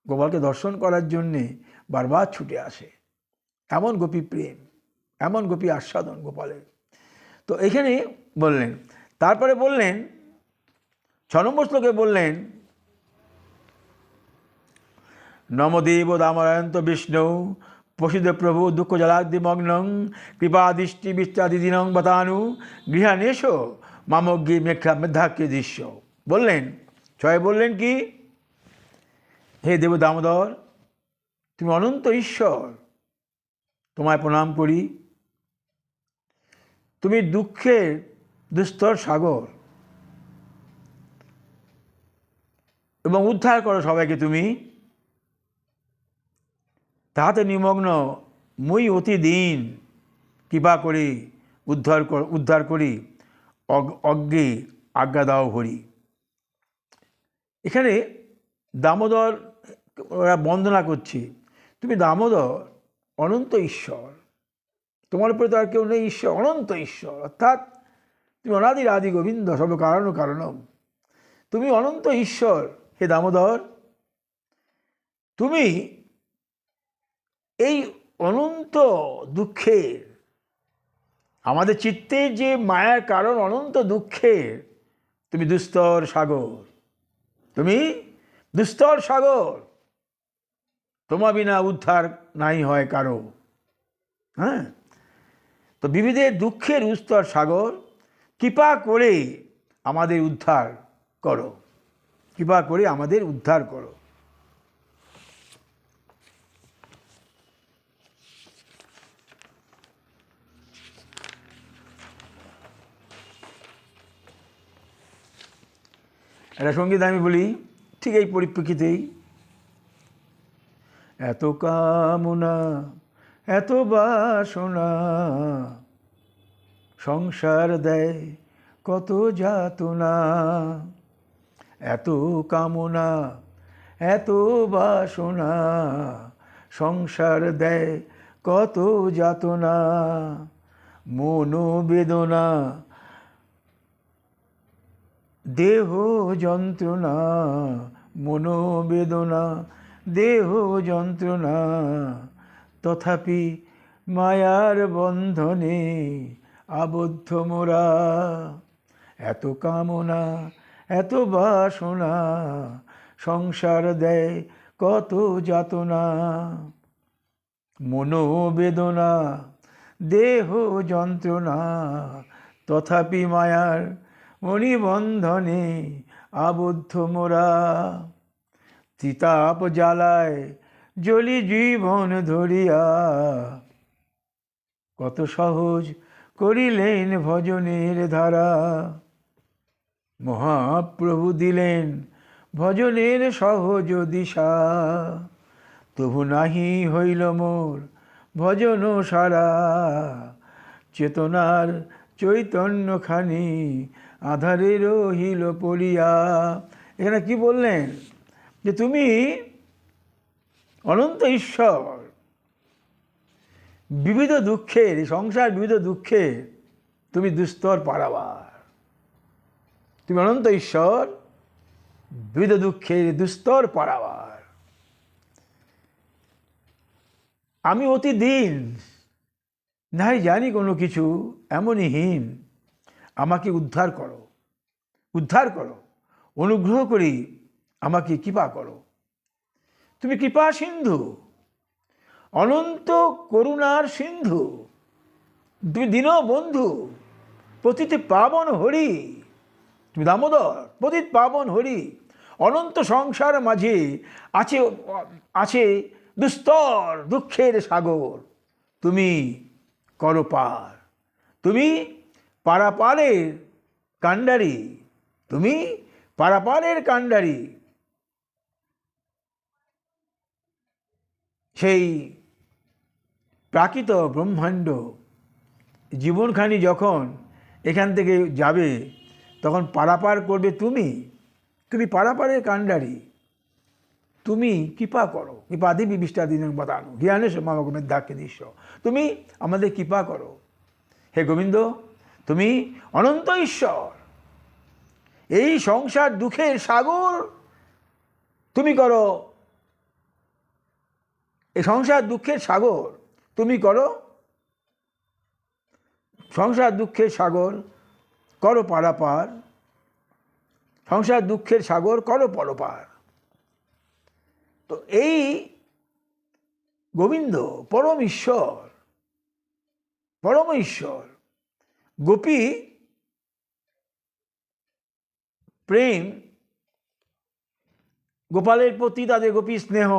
গোপালকে দর্শন করার জন্যে বারবার ছুটে আসে। এমন গোপী প্রেম, এমন গোপী আস্বাদন গোপালের। তো এখানে বললেন, তারপরে বললেন 6 নম্বর শ্লোকে বললেন, নমদেব দামরায়ন্ত বিষ্ণু প্রসিদ্ধ প্রভু দুঃখ জলাদ্দিমগ্নং কৃপাদৃষ্টি বিচ্ছাদিদিনং বতানু গৃহানেশ মামগ্রী মেঘা মেধাক্য দৃশ্য। বললেন 6 বললেন কি, হে দেব দামোদর, তুমি অনন্ত ঈশ্বর, তোমায় প্রণাম করি। তুমি দুঃখের দুস্তর সাগর এবং উদ্ধার করো সবাইকে তুমি। তাহাতে নিমগ্ন মুই অতিদিন কৃপা করি উদ্ধার করি অজ্ঞে আজ্ঞা দাও হরি। এখানে দামোদর ওরা বন্দনা করছে, তুমি দামোদর অনন্ত ঈশ্বর, তোমার উপরে তো আর কেউ নেই, ঈশ্বর অনন্ত ঈশ্বর, অর্থাৎ তুমি অনাদির আদি গোবিন্দ সব কারণ কারণম, তুমি অনন্ত ঈশ্বর। হে দামোদর, তুমি এই অনন্ত দুঃখের, আমাদের চিত্তের যে মায়ার কারণ অনন্ত দুঃখের, তুমি দুস্তর সাগর, তুমি দুস্তর সাগর, তোমা বিনা উদ্ধার নাই হয় কারো। হ্যাঁ, তো বিবিধের দুঃখের উস্তর সাগর, কৃপা করে আমাদের উদ্ধার করো, কৃপা করে আমাদের উদ্ধার করো। একটা সঙ্গীত আমি বলি ঠিক এই পরিপ্রেক্ষিতেই, এত কামনা এত বাসনা সংসার দেয় কত যাতনা, এত কামনা এত বাসনা সংসার দেয় কত যাতনা, মনোবেদনা দেহ যন্ত্রণা, মনোবেদনা দেহ যন্ত্রণা, তথাপি মায়ার বন্ধনে আবদ্ধ মোরা, এত কামনা এত বাসনা সংসার দেয় কত যাতনা, মনোবেদনা দেহ যন্ত্রণা, তথাপি মায়ার মণিবন্ধনে আবদ্ধ মোরা, তিতাপ জ্বালায় জ্বলি জীবন ধরিয়া, কত সহজ করিলেন ভজনের ধারা, মহাপ্রভু দিলেন ভজনের সহজ দিশা, তবু নাহি হইল মোর ভজন সারা, চেতনার চৈতন্যখানি আধারে রহিল পড়িয়া। এখানে কি বললেন, যে তুমি অনন্ত ঈশ্বর, বিবিধ দুঃখের, সংসার বিবিধ দুঃখে তুমি দুস্তর পারাবার, তুমি অনন্ত ঈশ্বর, বিবিধ দুঃখের দুস্তর পারাবার। আমি অতি দিন নাই জানি কোনো কিছু, এমনই হীন, আমাকে উদ্ধার করো, উদ্ধার করো, অনুগ্রহ করি আমাকে কৃপা করো। তুমি কৃপা সিন্ধু, অনন্ত করুণার সিন্ধু, তুমি দীনবন্ধু, পতিত পাবন হরি, তুমি দামোদর, পতিত পাবন হরি। অনন্ত সংসার মাঝে আছে আছে দুস্তর দুঃখের সাগর, তুমি করো পার। তুমি পারাপারের কাণ্ডারি, তুমি পারাপারের কাণ্ডারি। সেই প্রাকৃত ব্রহ্মাণ্ড জীবনখানি যখন এখান থেকে যাবে তখন পারাপার করবে তুমি। তুমি পারাপারের কাণ্ডারি, তুমি কৃপা করো। কৃপাদি বিবিষ্টাদি বাতানো জ্ঞানে সমাগম মেধাকে দৃশ্য, তুমি আমাদের কৃপা করো। হে গোবিন্দ, তুমি অনন্ত ঈশ্বর, এই সংসার দুঃখের সাগর তুমি করো, এই সংসার দুঃখের সাগর তুমি করো, সংসার দুঃখের সাগর করো পারাপার, সংসার দুঃখের সাগর করো পরপার। তো এই গোবিন্দ পরম ঈশ্বর, পরম ঈশ্বর। গোপী প্রেম, গোপালের প্রতি তাদের গোপী স্নেহ,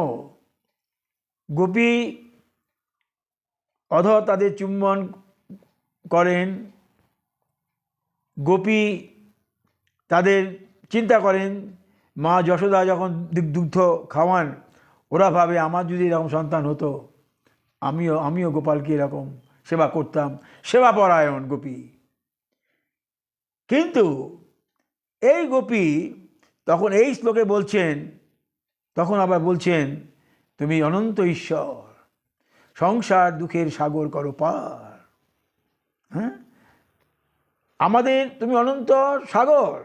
গোপী অধর তাদের চুম্বন করেন, গোপী তাদের চিন্তা করেন। মা যশোদা যখন দুগ্ধ খাওয়ান, ওরা ভাবে আমার যদি এরকম সন্তান হতো, আমিও গোপালকে এরকম সেবা করতাম, সেবা পরায়ণ গোপী। কিন্তু এই গোপী তখন এই শ্লোকে বলছেন, তখন আবার বলছেন তুমি অনন্ত ঈশ্বর, সংসার দুঃখের সাগর করো পার। হ্যাঁ, আমাদের তুমি অনন্ত সাগর,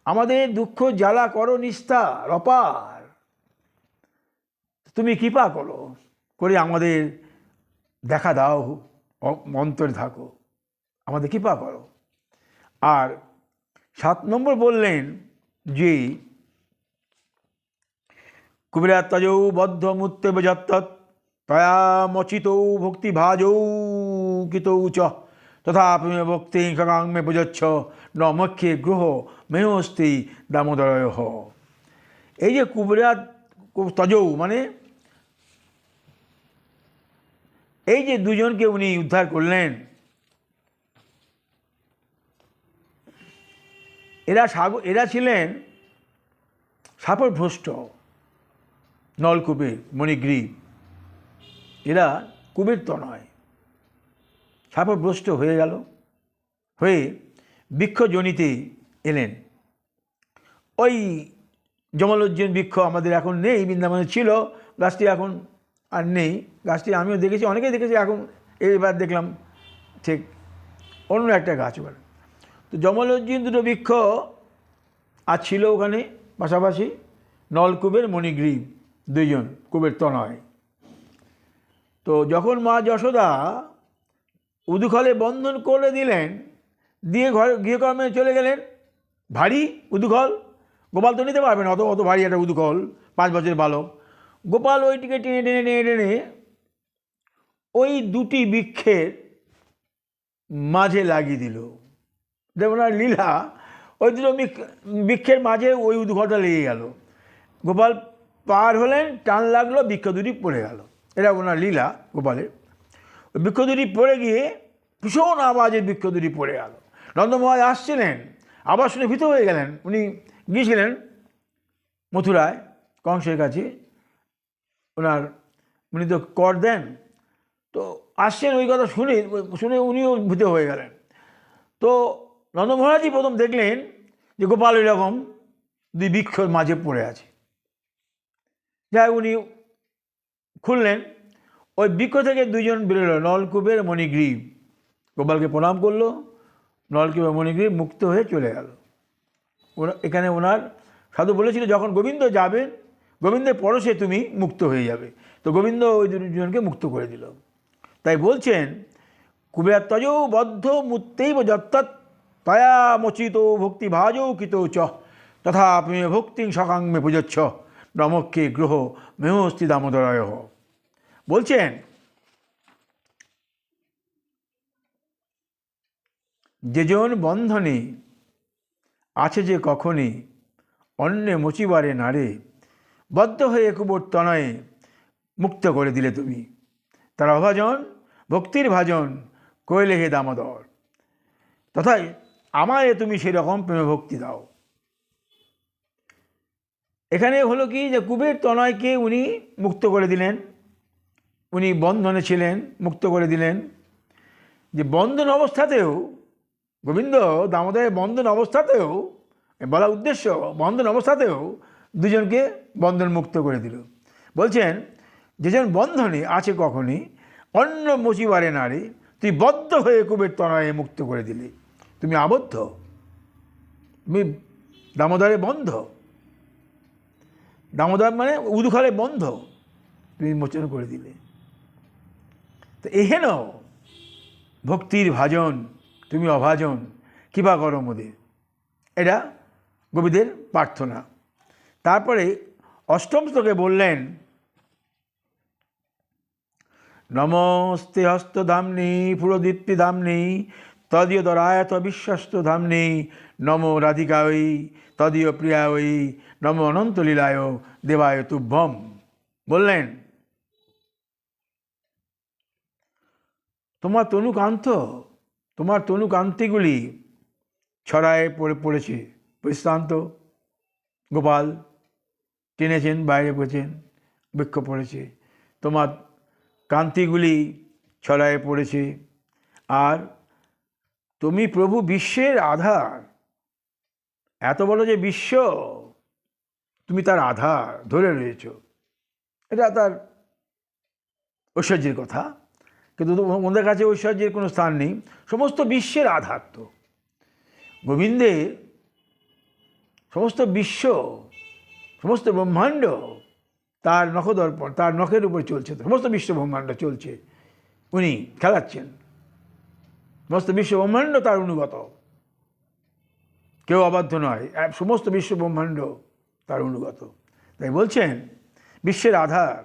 আমাদের দুঃখ জ্বালা করো নিস্তার অপার। তুমি কৃপা করো, করে আমাদের দেখা দাও, অন্তরে থাকো, আমাদের কৃপা করো। আর 7 নম্বর বললেন যে কুবেরাত্মজৌ বদ্ধ মূর্তে যত্তৎ তয়া মচিতৌ ভক্তি ভাজৌ কিতৌ চ তথাপি ভক্তি খগাংমে পুজচ্ছ ন মক্ষে গ্রহ মেয়স্তি দামোদরয়। এই যে কুবেরাত্মজৌ মানে এই যে দুজনকে উনি উদ্ধার করলেন, এরা ছিলেন শাপভ্রষ্ট নলকূপের মণিগ্রীব। এরা কুবের তো নয়, শাপভ্রষ্ট হয়ে গেল, হয়ে বৃক্ষজনিতে এলেন। ওই জমলোজ্জন বৃক্ষ আমাদের এখন নেই, বৃন্দাবনে ছিল, গাছটি এখন আর নেই। গাছটি আমিও দেখেছি, অনেকেই দেখেছি, এখন এইবার দেখলাম ঠিক অন্য একটা গাছ ওখানে। তো জমলোজ্জন দুটো বৃক্ষ আর ছিল ওখানে পাশাপাশি, নলকূপের মণিগ্রীব, দুইজন কুবের তো নয়। তো যখন মা যশোদা উদুখলে বন্ধন করে দিলেন, দিয়ে গৃহকর্মে চলে গেলেন, ভারী উদুখল, গোপাল তো নিতে পারবে না অত ভারী একটা উদুখল, 5 বছরের বালক। গোপাল ওইটিকে টেনে টেনে টেনে টেনে ওই দুটি বৃক্ষের মাঝে লাগিয়ে দিল। যেমন আর লীলা, ওই দুটো বৃক্ষের মাঝে ওই উদুখলটা লেগে গেল। গোপাল পার হলেন, টান লাগলো, বৃক্ষ দুটি পড়ে গেল। এটা ওনার লীলা গোপালের। ওই বৃক্ষ দুটি পড়ে গিয়ে ভীষণ আওয়াজে বৃক্ষ দুটি পড়ে গেল। নন্দমহারাজ আসছিলেন, আবার শুনে ভীত হয়ে গেলেন। উনি গিয়েছিলেন মথুরায় কংসের কাছে, উনি তো কর দেন, তো আসছেন, ওই কথা শুনে উনিও ভীত হয়ে গেলেন। তো নন্দ মহারাজই প্রথম দেখলেন যে গোপাল ওই রকম 2 বৃক্ষর মাঝে পড়ে আছে। যাই উনি খুললেন, ওই বৃক্ষ থেকে 2 জন বেরোলো, নলকূপের মণিগ্রীব। গোপালকে প্রণাম করলো, নলকূপের মণিগ্রীব মুক্ত হয়ে চলে গেল। এখানে ওনার সাধু বলেছিল যখন গোবিন্দ যাবেন, গোবিন্দের পরশে তুমি মুক্ত হয়ে যাবে। তো গোবিন্দ ওই 2 জনকে মুক্ত করে দিল। তাই বলছেন কুবেরাত্মজৌ বদ্ধ মূর্তেইব যত্তৎ তয়া মচিত ভক্তি ভাজৌ কিতৌ চ তথাপি ভক্তি সকাংমে পুজচ্ছ নমক্ষে গ্রহ মেহস্তি দামোদরয়। বলছেন যেজন বন্ধনে আছে যে কখনই অন্যে মুচিবারে নারে, বদ্ধ হয়ে কুবর তনয়ে মুক্ত করে দিলে তুমি। তার অভাজন ভক্তির ভাজন কইলে হে দামোদর, তথায় আমায় তুমি সেরকম প্রেম ভক্তি দাও। এখানে হলো কি যে কুবের তনয়কে উনি মুক্ত করে দিলেন, উনি বন্ধনে ছিলেন, মুক্ত করে দিলেন। যে বন্ধন অবস্থাতেও গোবিন্দ দামোদরের বন্ধন অবস্থাতেও বলা উদ্দেশ্য, বন্ধন অবস্থাতেও দুজনকে বন্ধন মুক্ত করে দিল। বলছেন যেজন বন্ধনে আছে কখনই অন্য মুচিবারে নারী, তুই বদ্ধ হয়ে কুবের তনয়ে মুক্ত করে দিলি। তুমি আবদ্ধ, তুমি দামোদরে বন্ধ, দামোদর মানে উদুখালে বন্ধ, তুমি মোচন করে দিলে। তো এহেন ভক্তির ভাজন তুমি অভাজন, কৃপা করো মোদের, এটা গোপীদের প্রার্থনা। তারপরে অষ্টম শ্লোকে বললেন নমস্তে হস্তধামনি পুরদীপ্তি ধামনি তদীয় দরায়ত বিশ্বস্ত ধামনি নমো রাধিকায় তদীয় প্রিয়ায় নমো অনন্ত লীলায় দেবায় তুভ্যম। বললেন তোমার তনুকান্ত, তোমার তনুকান্তিগুলি ছড়ায় পড়েছে, পরিশ্রান্ত গোপাল টেনেছেন, বাইরে পড়েছেন, বৃক্ষ পড়েছে, তোমার কান্তিগুলি ছড়ায় পড়েছে। আর তুমি প্রভু বিশ্বের আধার, এত বড় যে বিশ্ব তুমি তার আধার ধরে রয়েছ, এটা তার ঐশ্বর্যের কথা। কিন্তু ওদের কাছে ঐশ্বর্যের কোনো স্থান নেই, সমস্ত বিশ্বের আধার তো গোবিন্দের, সমস্ত বিশ্ব সমস্ত ব্রহ্মাণ্ড তার নখদর্পণ, তার নখের উপর চলছে, সমস্ত বিশ্ব ব্রহ্মাণ্ড চলছে, উনি খেলাচ্ছেন, সমস্ত বিশ্ব ব্রহ্মাণ্ড তার অনুগত, কেউ অবাধ্য নয়, সমস্ত বিশ্ব ব্রহ্মাণ্ড তার অনুগত। তাই বলছেন বিশ্বের আধার,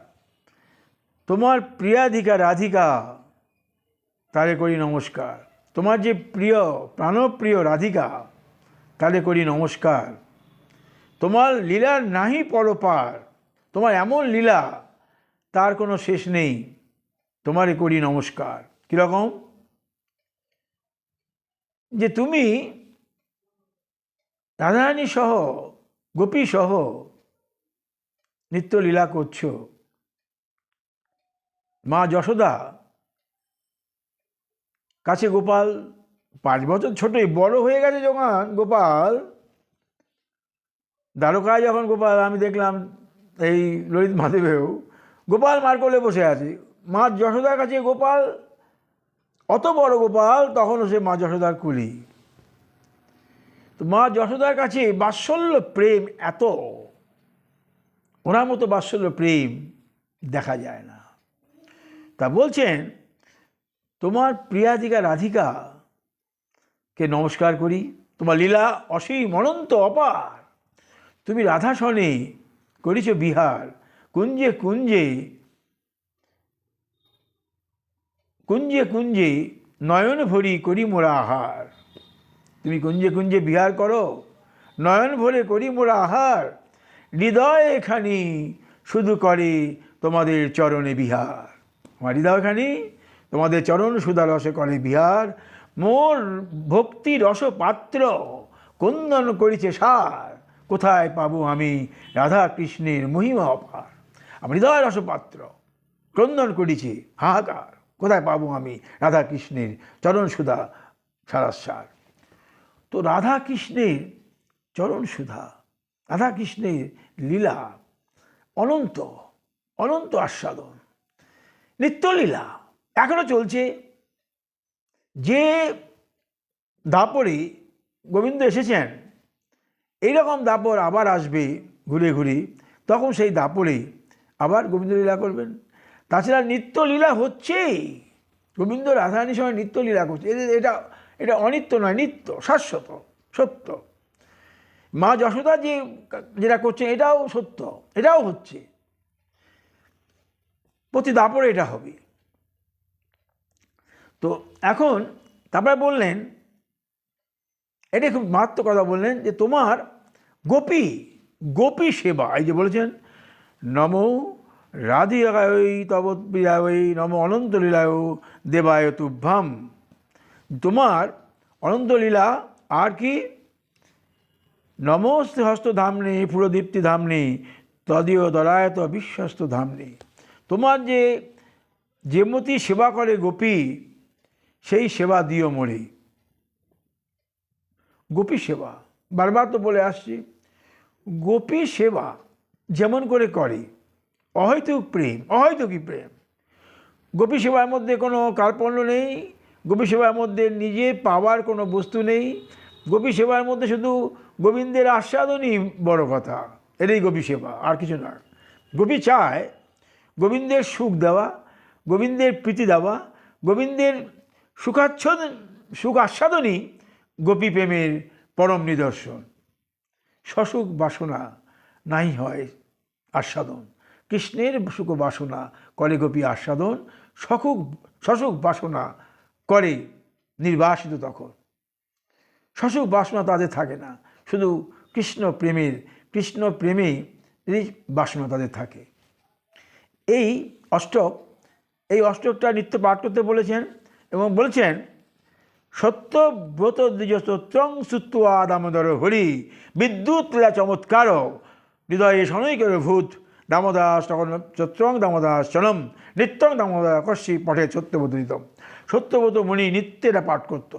তোমার প্রিয়াধিকা রাধিকা তারে করি নমস্কার, তোমার যে প্রিয় প্রাণপ্রিয় রাধিকা তারে করি নমস্কার। তোমার লীলার নাহি পরপার, তোমার এমন লীলা তার কোনো শেষ নেই, তোমারে করি নমস্কার। কীরকম? যে তুমি রাধারানী সহ গোপী সহ নিত্যলীলা করছো। মা যশোদা কাছে গোপাল 5 বছর ছোটই, বড় হয়ে গেছে যখন গোপাল, দ্বারকায় যখন গোপাল, আমি দেখলাম এই ললিত মাধবেও গোপাল মার কোলে বসে আছে, মা যশোদার কাছে গোপাল, অত বড় গোপাল তখনও সে মা যশোদার কুলি। তো মা যশোদার কাছে বাৎসল্য প্রেম এত, ওনার মতো বাৎসল্য প্রেম দেখা যায় না। তা বলছেন তোমার প্রিয়াধিকা রাধিকাকে নমস্কার করি, তোমার লীলা অসীম অনন্ত অপার, তুমি রাধাসনে করিছ বিহার, কুঞ্জে কুঞ্জে কুঞ্জে কুঞ্জে নয়ন ভরি করি মোরা আহার। তুমি কুঞ্জে কুঞ্জে বিহার করো, নয়ন ভরে করি মোরা আহার, হৃদয় এখানি শুধু করে তোমাদের চরণে বিহার। আমার হৃদয়খানি তোমাদের চরণ সুধা রসে করে বিহার, মোর ভক্তি রস পাত্র কন্দন করিছে সার, কোথায় পাবো আমি রাধা কৃষ্ণের মহিমা অপার। আমার হৃদয় রসপাত্র ক্রন্দন করিছে হাহাকার, কোথায় পাবো আমি রাধা কৃষ্ণের চরণ সুধা সারাসার। তো রাধা কৃষ্ণের চরণ সুধা, রাধা কৃষ্ণের লীলা অনন্ত, অনন্ত আস্বাদন, নিত্যলীলা এখনো চলছে। যে দাপরে গোবিন্দ এসেছেন, এইরকম দাপর আবার আসবে ঘুরে ঘুরে, তখন সেই দাপরে আবার গোবিন্দ লীলা করবেন। তাছাড়া নিত্যলীলা হচ্ছেই, গোবিন্দ রাধারানীর সঙ্গে নিত্যলীলা করছে, এটা এটা অনিত্য নয়, নিত্য শাশ্বত সত্য। মা যশোদা যেটা করছেন এটাও সত্য, এটাও হচ্ছে, প্রতি দাপরে এটা হবে। তো এখন তারপরে বললেন এটা খুব মারাত্মক কথা বললেন যে তোমার গোপী গোপী সেবা, এই যে বলেছেন নমো রাধিকায় তব প্রিয়ায় নম অনন্ত লীলায় দেবায় তুভ্যাম, তোমার অনন্ত লীলা আর কি নমস্তে হস্ত ধামনি পুরদীপ্তি ধামনি তদীয় দরায়ত বিশ্বস্ত ধামনি, তোমার যে যেমতি সেবা করে গোপী সেই সেবা দিও মোরে। গোপী সেবা বারবার তো বলে আসছি, গোপী সেবা যেমন করে করে অহৈতুক প্রেম, অহৈতুকী প্রেম। গোপী সেবার মধ্যে কোনো কার্পণ্য নেই, গোপী সেবার মধ্যে নিজে পাওয়ার কোনো বস্তু নেই, গোপী সেবার মধ্যে শুধু গোবিন্দের আস্বাদনই বড় কথা, এটাই গোপী সেবা, আর কিছু না। গোপী চায় গোবিন্দের সুখ দেওয়া, গোবিন্দের প্রীতি দেওয়া, গোবিন্দের সুখ আস্বাদনই গোপী প্রেমের পরম নিদর্শন। সসুখ বাসনা নাই হয় আস্বাদন, কৃষ্ণের সুখ বাসনা করে গোপী আস্বাদন, সসুখ বাসনা করে নির্বাসিত। তখন সসুখ বাসনা তাদের থাকে না, শুধু কৃষ্ণ প্রেমেই বাসনা তাদের থাকে। এই অষ্টকটা নিত্য পাঠ করতে বলেছেন এবং বলেছেন সত্যব্রত দ্বিজস্তোত্রং শ্রুত্বা দামোদর হরি বিদ্যুৎ লীলা চমৎকার হৃদয়ে শনৈকের ভূত দামোদাস চত্রং দামোদাস চলম নিত্যং দামোদর কশ্যি পঠে সত্যব্রতম। সত্যব্রত মুনি নিত্যে এটা পাঠ করত।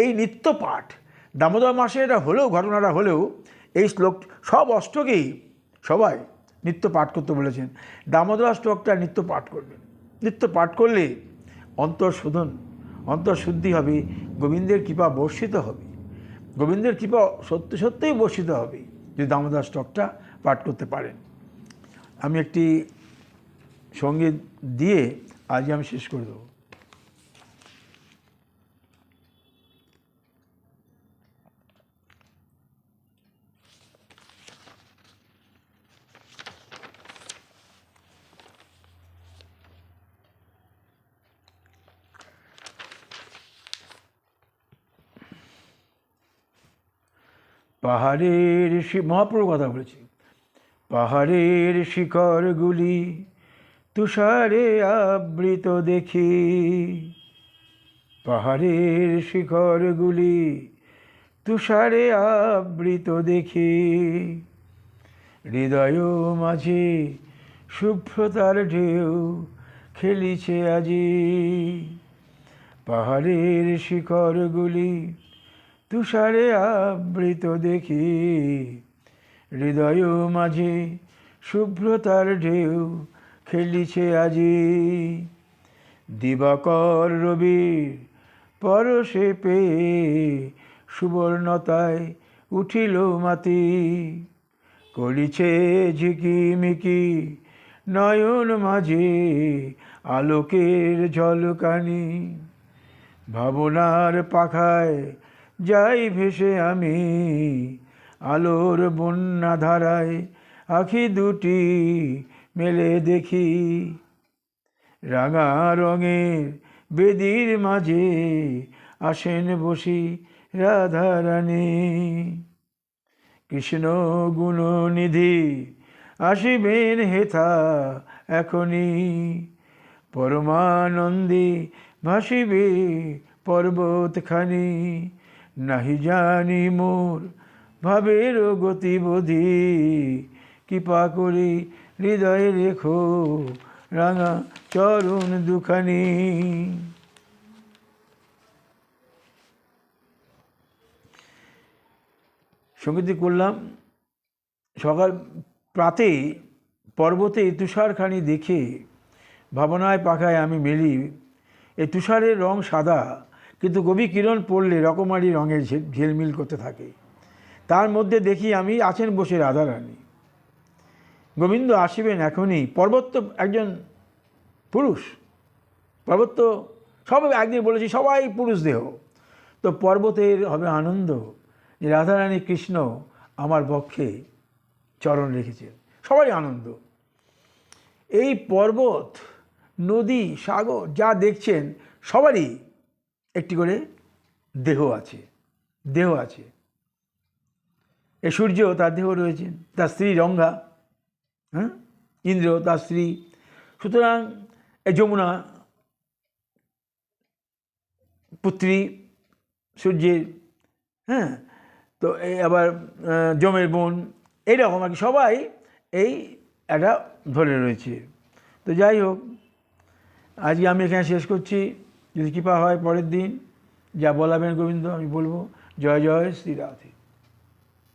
এই নিত্য পাঠ দামোদর মাসে এটা হলেও, ঘটনাটা হলেও এই শ্লোক সব অষ্টকেই সবাই নিত্য পাঠ করতে বলেছেন। দামোদর অষ্টকটা নিত্য পাঠ করবেন। নিত্য পাঠ করলে অন্তঃশুদ্ধি হবে, গোবিন্দের কৃপা বর্ষিত হবে, গোবিন্দের কৃপা সত্যিই বর্ষিত হবে যদি দামোদর অষ্টকটা পাঠ করতে পারেন। আমি একটি সঙ্গীত দিয়ে আজ আমি শেষ করে দেবো। পাহাড়ের মহাপ্রভুর কথা বলেছি। পাহাড়ের শিখরগুলি তুষারে আবৃত দেখি, পাহাড়ের শিখরগুলি তুষারে আবৃত দেখি, হৃদয় মাঝে শুভ্রতার ঢেউ খেলিছে আজি। পাহাড়ের শিখরগুলি তুষারে আবৃত দেখি, হৃদয় মাঝে শুভ্রতার ঢেউ খেলিছে আজি। দিবাকর রবির পরশে পেয়ে সুবর্ণতায় উঠিল মাতি, করিছে ঝিকিমিকি নয়ন মাঝে আলোকের ঝলকানি। ভাবনার পাখায় যাই ভেসে আমি আলোর বন্যা ধারায়, আখি দুটি মেলে দেখি। রাঙা রঙের বেদির মাঝে আসেন বসি রাধারানী, কৃষ্ণ গুণনিধি আসিবেন হেথা এখনি, পরমানন্দে ভাসিবে পর্বতখানি। নাহি জানি মোর ভাবের গতিবোধি, কৃপা করি হৃদয়ে রেখো রাঙা চরণ দুখানি। সঙ্গীতটি করলাম। সকাল প্রাতে পর্বতে তুষারখানি দেখে ভাবনায় পাখায় আমি মেলি। এই তুষারের রং সাদা, কিন্তু গভীর কিরণ পড়লে রকমারি রঙের ঝিলমিল করতে থাকে। তার মধ্যে দেখি আমি আছেন বসে রাধারানী। গোবিন্দ আসিবেন এখনই। পর্বত তো একজন পুরুষ, পর্বত তো সব একদিন বলেছি সবাই পুরুষ দেহ, তো পর্বতের হবে আনন্দ যে রাধারানী কৃষ্ণ আমার বক্ষে চরণ রেখেছেন, সবারই আনন্দ। এই পর্বত, নদী, সাগর যা দেখছেন সবারই একটি করে দেহ আছে, দেহ আছে। এই সূর্য তার দেহ রয়েছে, তার স্ত্রী রঙ্গা, হ্যাঁ, ইন্দ্র তার স্ত্রী। সুতরাং এই যমুনা পুত্রী সূর্যের, হ্যাঁ, তো এই আবার যমের বোন, এইরকম আর কি, সবাই এই একটা ধরে রয়েছে। তো যাই হোক, আজকে আমি এখানে শেষ করছি। যদি কৃপা হয় পরের দিন যা বলাবেন গোবিন্দ আমি বলবো। জয় জয় শ্রী রাধে।